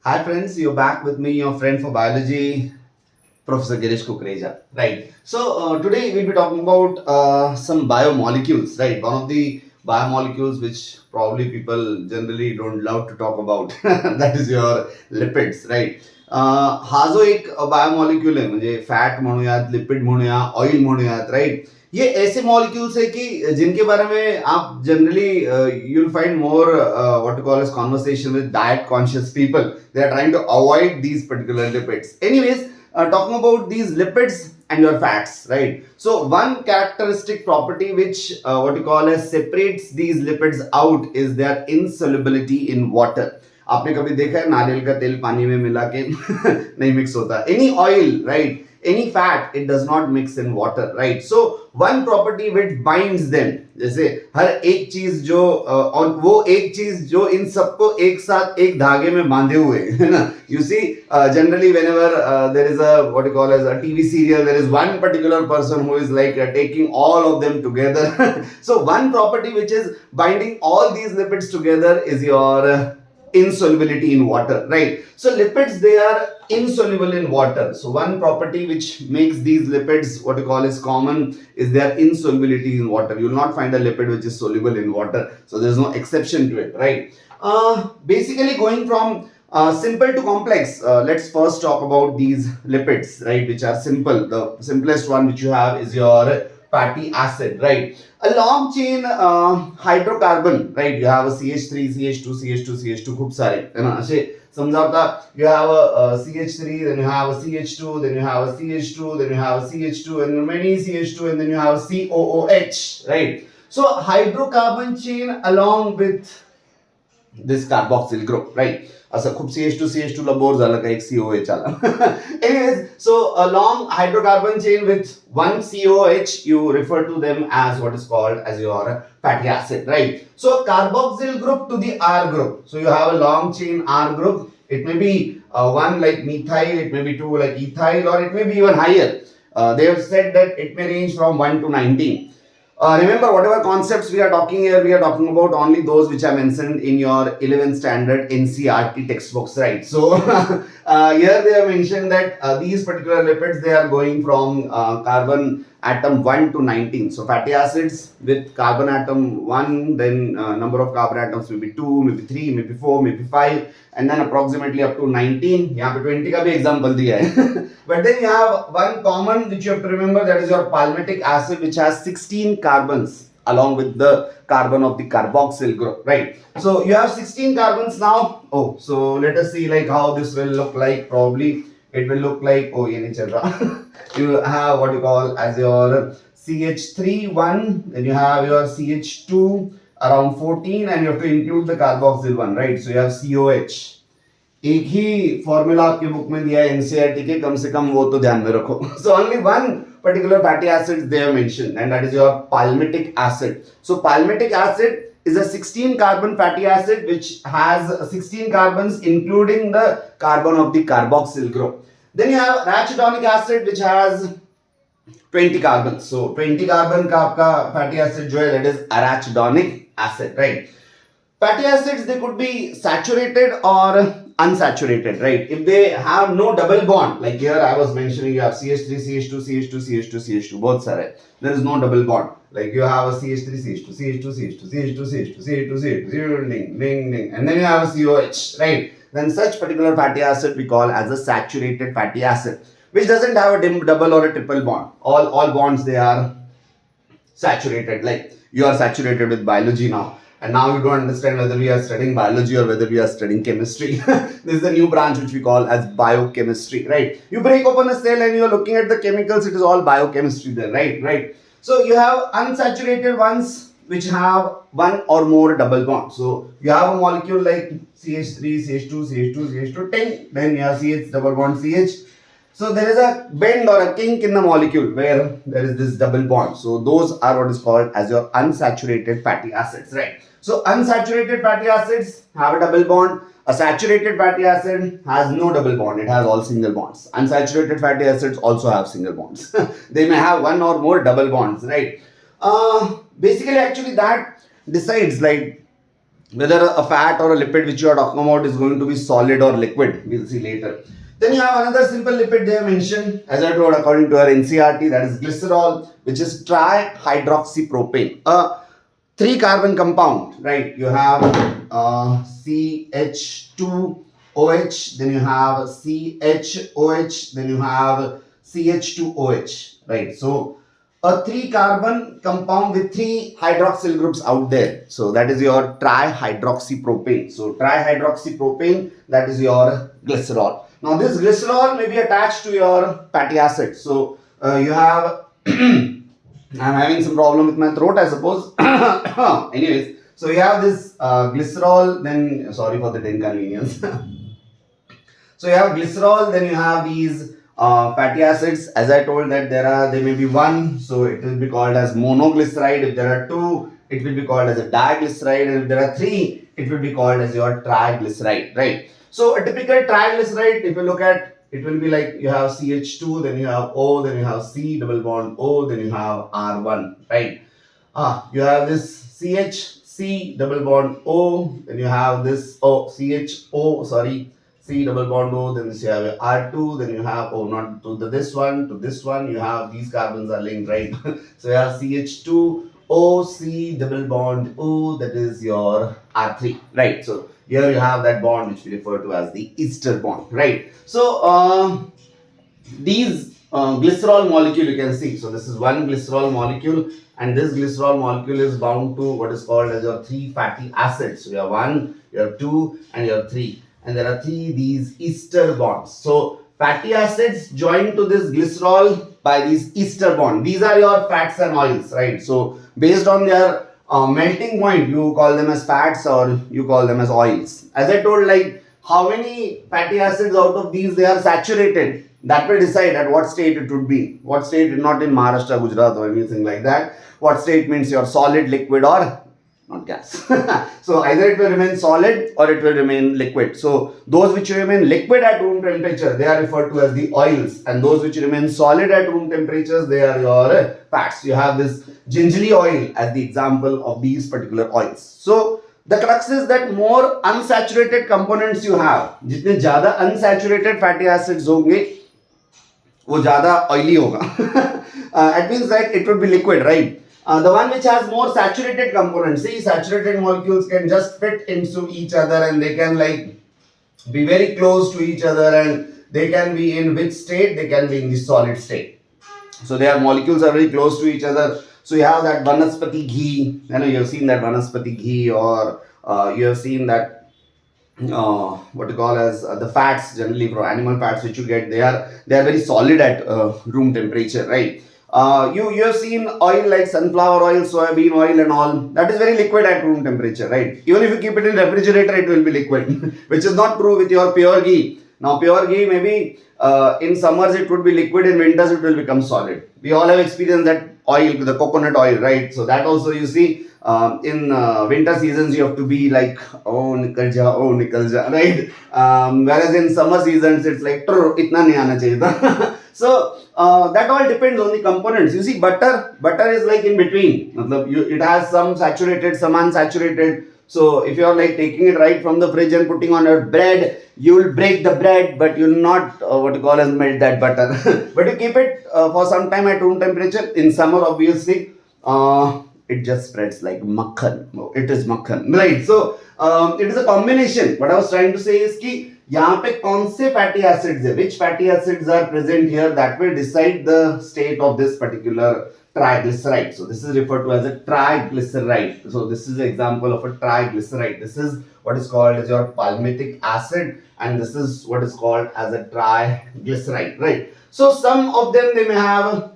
Hi friends, you're back with me, your friend for biology, Professor Kukreja. Right. So today we'll be talking about some biomolecules. Right. One of the biomolecules which probably people generally don't love to talk about. That is your lipids. Right. हा जो एक biomolecule है म्हणजे fat म्हणूयात lipid म्हणूया oil म्हणूयात right ये ऐसे मॉलिक्यूल्स है कि जिनके बारे में आप generally you will find more what you call as conversation with diet conscious people they are trying to avoid these particular lipids anyways talking about these lipids and your fats, right? So one characteristic property which what you call as separates these lipids out is their insolubility in water. आपने कभी देखा है नारियल का तेल पानी में मिला के नहीं मिक्स होता any oil right any fat it does not mix in water, right? So one property which binds them, जैसे हर एक चीज जो और वो एक चीज जो इन सबको एक साथ एक धागे में बांधे हुए है ना. You see generally whenever there is a what you call as a TV serial, there is one particular person who is like taking all of them together. So one property which is binding all these lipids together is your insolubility in water, right? So lipids, they are insoluble in water. So one property which makes these lipids what you call is common is their insolubility in water. You will not find a lipid which is soluble in water. So there is no exception to it, right? Basically going from simple to complex, let's first talk about these lipids, right, which are simple. The simplest one which you have is your fatty acid, right? A long chain hydrocarbon, right? You have a CH3, CH2, CH2, CH2 खूप सारे है ना असे समजा आता you have a CH3, then you have a CH2, then you have a CH2, then you have a CH2, and many CH2, and then you have COOH, right? So hydrocarbon chain along with this carboxyl group, right? असं खूप CH2 ला bore झालं का एक COH आला. Anyways, so a long hydrocarbon chain with one COH, you refer to them as what is called as your fatty acid, right? So carboxyl group to the R group. So you have a long chain R group. It may be one like methyl, it may be two like ethyl, or it may be even higher. They have said that it may range from 1 to 19. Remember, whatever concepts we are talking here, we are talking about only those which are mentioned in your 11th standard NCERT textbooks, right? So here they have mentioned that these particular lipids, they are going from carbon atom 1 to 19. So fatty acids with carbon atom 1, then number of carbon atoms may be 2, maybe 3, maybe 4, maybe 5, and then approximately up to 19. यहाँ पे 20 का भी example दिया है. But then you have one common which you have to remember, that is your palmitic acid, which has 16 carbons along with the carbon of the carboxyl group, right? So you have 16 carbons now. Oh, so let us see like how this will look like. Probably it will look like, oh ye nahi chal raha. You have what you call as your CH3 1, then you have your CH2 around 14, and you have to include the carboxyl one, right? So you have COH. एक ही formula आपके book में दिया है NCERT के, कम से कम वो तो ध्यान में रखो. So only one particular fatty acid they have mentioned, and that is your palmitic acid. So palmitic acid is a 16 carbon fatty acid which has 16 carbons including the carbon of the carboxyl group. Then you have arachidonic acid which has 20 carbons. So 20 carbon का आपका fatty acid जो है that is arachidonic acid, right? Fatty acids, they could be saturated or unsaturated, right? If they have no double bond, like here I was mentioning, you have CH3, CH2, CH2, CH2, CH2, both sare. There is no double bond. Like you have a CH3, CH2, CH2, CH2, CH2, CH2, CH2, CH2, ding, ding, ding, and then you have a COH, right? Then such particular fatty acid we call as a saturated fatty acid, which doesn't have a double or a triple bond. All bonds, they are saturated. Like you are saturated with biology now. And now you don't understand whether we are studying biology or whether we are studying chemistry. This is a new branch which we call as biochemistry, right? You break open a cell and you're looking at the chemicals, it is all biochemistry there, right? Right. So you have unsaturated ones which have one or more double bonds. So you have a molecule like CH3, CH2, CH2, CH2, 10, then you have CH double bond CH. So there is a bend or a kink in the molecule where there is this double bond. So those are what is called as your unsaturated fatty acids, right? So unsaturated fatty acids have a double bond. A saturated fatty acid has no double bond. It has all single bonds. Unsaturated fatty acids also have single bonds. They may have one or more double bonds, right? Basically, actually that decides like whether a fat or a lipid which you are talking about is going to be solid or liquid. We'll see later. Then you have another simple lipid they have mentioned, as I told, according to our NCERT, that is glycerol, which is trihydroxypropane. A 3-carbon compound, right? You have CH2OH, then you have CHOH, then you have CH2OH, right? So a 3-carbon compound with 3 hydroxyl groups out there. So that is your trihydroxypropane. So trihydroxypropane, that is your glycerol. Now this glycerol may be attached to your fatty acid. So you have I'm having some problem with my throat, I suppose. Anyways, so you have this glycerol, then sorry for the inconvenience. So you have glycerol, then you have these fatty acids. As I told that there may be one, so it will be called as monoglyceride. If there are two, it will be called as a diglyceride, and if there are three, it will be called as your triglyceride, right? So a typical triglyceride, if you look at, it will be like you have CH2, then you have O, then you have C double bond O, then you have R1, right? You have this CH double bond O, then you have this C double bond O, then you have R2, then you have not to this one, you have these carbons are linked, right? So you have CH2 O, C double bond O, that is your R3, right? So here you have that bond which we refer to as the ester bond, right? So these glycerol molecule you can see. So this is one glycerol molecule, and this glycerol molecule is bound to what is called as your 3 fatty acids. So you have 1, you have 2, and you have 3. And there are 3 these ester bonds. So fatty acids join to this glycerol by these ester bond. These are your fats and oils, right? So based on their melting point, you call them as fats or you call them as oils. As I told, like how many fatty acids out of these they are saturated, that will decide at what state it would be. What state, not in Maharashtra, Gujarat or anything like that. What state means your solid, liquid or not gas. So either it will remain solid or it will remain liquid. So those which remain liquid at room temperature, they are referred to as the oils, and those which remain solid at room temperatures, they are your fats. You have this gingerly oil as the example of these particular oils. So the crux is that more unsaturated components you have, जितने ज़्यादा unsaturated fatty acids होंगे, वो ज़्यादा oily होगा. It means that it would be liquid, right? The one which has more saturated components, see, saturated molecules can just fit into each other and they can like be very close to each other, and they can be in which state? They can be in the solid state. So their molecules are very close to each other. So you have that vanaspati ghee, you have seen that vanaspati ghee, or you have seen that what you call as the fats, generally from animal fats which you get, they are very solid at room temperature, right? You have seen oil like sunflower oil, soybean oil and all, that is very liquid at room temperature, right? Even if you keep it in refrigerator, it will be liquid, which is not true with your pure ghee. Now pure ghee maybe in summers it would be liquid, in winters it will become solid. We all have experienced that oil, the coconut oil, right? So that also you see in winter seasons you have to be like, oh nikal ja, right? Whereas in summer seasons it's like itna nahi aana chahiye tha. So that all depends on the components. You see, butter is like in between. It has some saturated, some unsaturated. So if you are like taking it right from the fridge and putting on your bread, you will break the bread, but you will not what you call as melt that butter. But you keep it for some time at room temperature. In summer, obviously, it just spreads like makhan. It is makhan, right? So it is a combination. What I was trying to say is कि यहाँ पे कौन से fatty acids है, which fatty acids are present here, that will decide the state of this particular triglyceride. So this is referred to as a triglyceride. So this is an example of a triglyceride. This is what is called as your palmitic acid, and this is what is called as a triglyceride, right? So some of them, they may have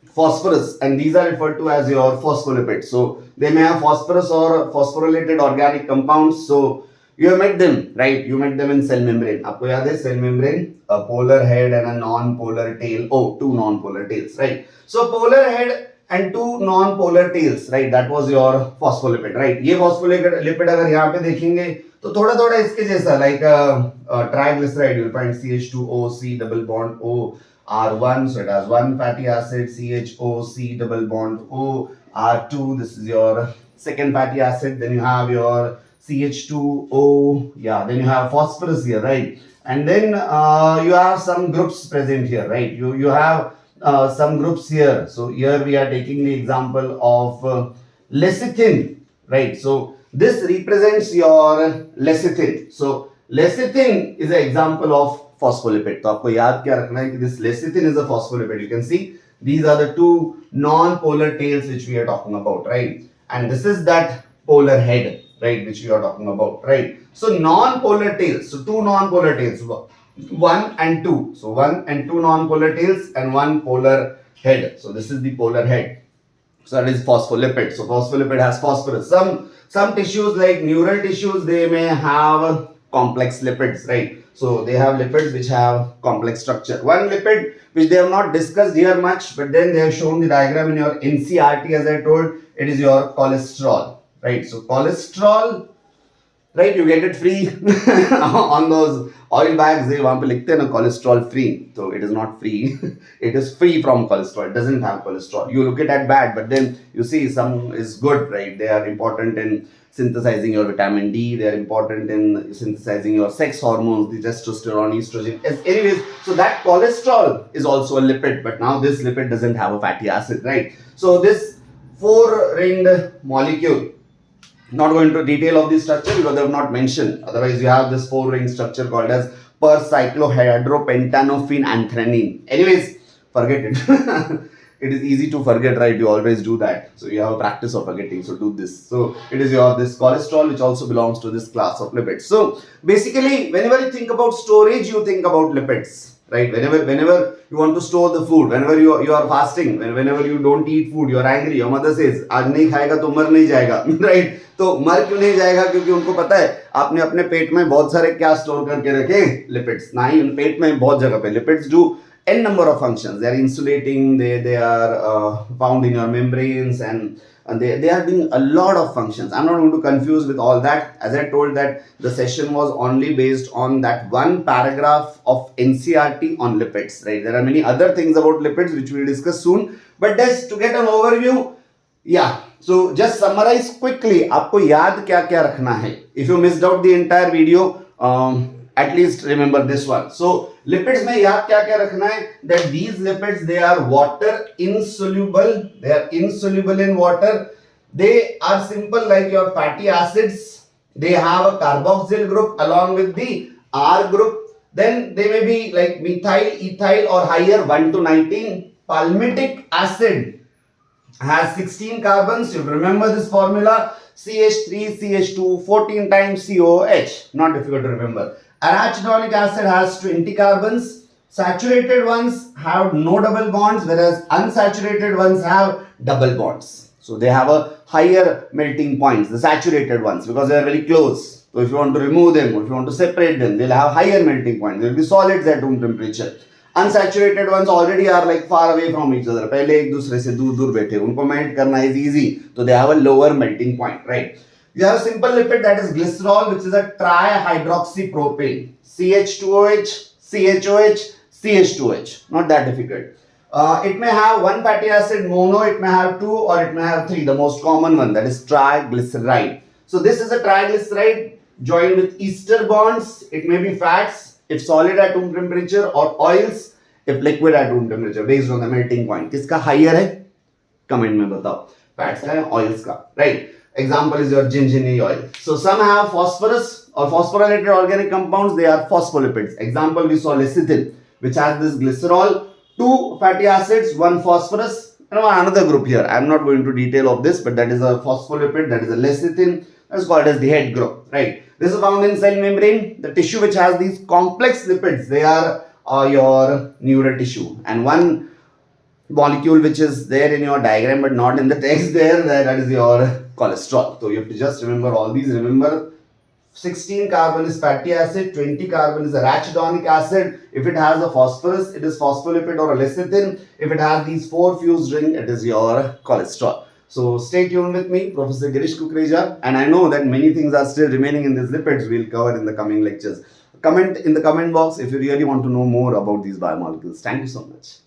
phosphorus, and these are referred to as your phospholipids. So they may have phosphorus or phosphorylated organic compounds. So you have met them, right? You met them in cell membrane. आपको याद है cell membrane, a polar head and a non-polar tail. Oh, two non-polar tails, right? So polar head and two non-polar tails, right? That was your phospholipid, right? ये phospholipid अगर यहाँ पे देखेंगे तो थोड़ा थोड़ा इसके जैसा, like triglyceride, you'll find CH2OC double bond O R1, so it has one fatty acid, CHOC double bond O R2. This is your second fatty acid. Then you have your CH2O, yeah, then you have phosphorus here, right? And then you have some groups present here, right? You have some groups here. So here we are taking the example of lecithin, right? So this represents your lecithin. So lecithin is an example of phospholipid. तो आपको याद क्या रखना है कि this lecithin is a phospholipid. You can see these are the two non-polar tails which we are talking about, right? And this is that polar head, right, which we are talking about, right? So non-polar tails. So two non-polar tails, 1 and 2. So 1 and 2 non-polar tails and one polar head. So this is the polar head. So that is phospholipid. So phospholipid has phosphorus. Some tissues like neural tissues, they may have complex lipids, right? So they have lipids which have complex structure. One lipid which they have not discussed here much, but then they have shown the diagram in your NCERT, as I told, it is your cholesterol, right? So cholesterol, right, you get it free on those oil bags. They वहाँ पे लिखते हैं ना cholesterol free. So it is not free. It is free from cholesterol. It doesn't have cholesterol. You look at it bad, but then you see some is good, right? They are important in synthesizing your vitamin D. They are important in synthesizing your sex hormones, the testosterone, estrogen. Anyways, so that cholesterol is also a lipid, but now this lipid doesn't have a fatty acid, right? So this four-ringed molecule, not going into detail of the structure because they have not mentioned. Otherwise, you have this four-ring structure called as percyclohydropentanophenane anthranine. Anyways, forget it. It is easy to forget, right? You always do that. So you have a practice of forgetting. So do this. So it is your this cholesterol, which also belongs to this class of lipids. So basically, whenever you think about storage, you think about lipids, right? Whenever you want to store the food, whenever you are fasting, whenever you don't eat food, you are angry. Your mother says, "आज नहीं खाएगा तो मर नहीं जाएगा," right? तो मर क्यों नहीं जाएगा? क्योंकि उनको पता है आपने अपने पेट में बहुत सारे क्या स्टोर करके रखे, लिपिड्स. ना ही पेट में बहुत जगह पे lipids do n number of functions. They are insulating, they are found in your membranes, and they are doing a lot of functions. I'm not going to confuse with all that. As I told that the session was only based on that one paragraph of NCERT on lipids, right? There are many other things about lipids which we will discuss soon, but just to get an overview, yeah. So just summarize quickly. आपको याद क्या क्या रखना है? If you missed out the entire video, at least remember this one. So lipids में याद क्या क्या रखना है? That these lipids, they are water insoluble. They are insoluble in water. They are simple like your fatty acids. They have a carboxyl group along with the R group. Then they may be like methyl, ethyl or higher, 1 to 19. Palmitic acid has 16 carbons. You remember this formula: CH3, CH2, 14 times COH. Not difficult to remember. Arachidonic acid has 20 carbons. Saturated ones have no double bonds, whereas unsaturated ones have double bonds. So they have a higher melting points, the saturated ones, because they are very close. So if you want to remove them, or if you want to separate them, they'll have higher melting points. They'll be solids at room temperature. Unsaturated ones already are like far away from each other. पहले एक दूसरे से दूर दूर बैठे, उनको melt करना is easy. So they have a lower melting point, right? You have a simple lipid, that is glycerol, which is a trihydroxypropane. CH2OH, CHOH, CH2H. Not that difficult. It may have one fatty acid mono, it may have two, or it may have three. The most common one, that is triglyceride. So this is a triglyceride joined with ester bonds. It may be fats if solid at room temperature, or oils if liquid at room temperature, based on the melting point. किसका higher है? Comment में बताओ. Fats का है, oils का, right? Example is your gingerly oil. So some have phosphorus or phosphorylated organic compounds. They are phospholipids. Example, we saw lecithin, which has this glycerol, two fatty acids, one phosphorus, and another group here. I'm not going into detail of this, but that is a phospholipid, that is a lecithin. That's called as the head group, right? This is found in cell membrane. The tissue which has these complex lipids, they are your neural tissue. And one molecule which is there in your diagram but not in the text there, that is your cholesterol. So you have to just remember all these. Remember, 16 carbon is fatty acid, 20 carbon is arachidonic acid. If it has a phosphorus, it is phospholipid or a lecithin. If it has these four fused ring, it is your cholesterol. So stay tuned with me, Professor Girish Kukreja, and I know that many things are still remaining in these lipids. We'll cover in the coming lectures. Comment in the comment box if you really want to know more about these biomolecules. Thank you so much.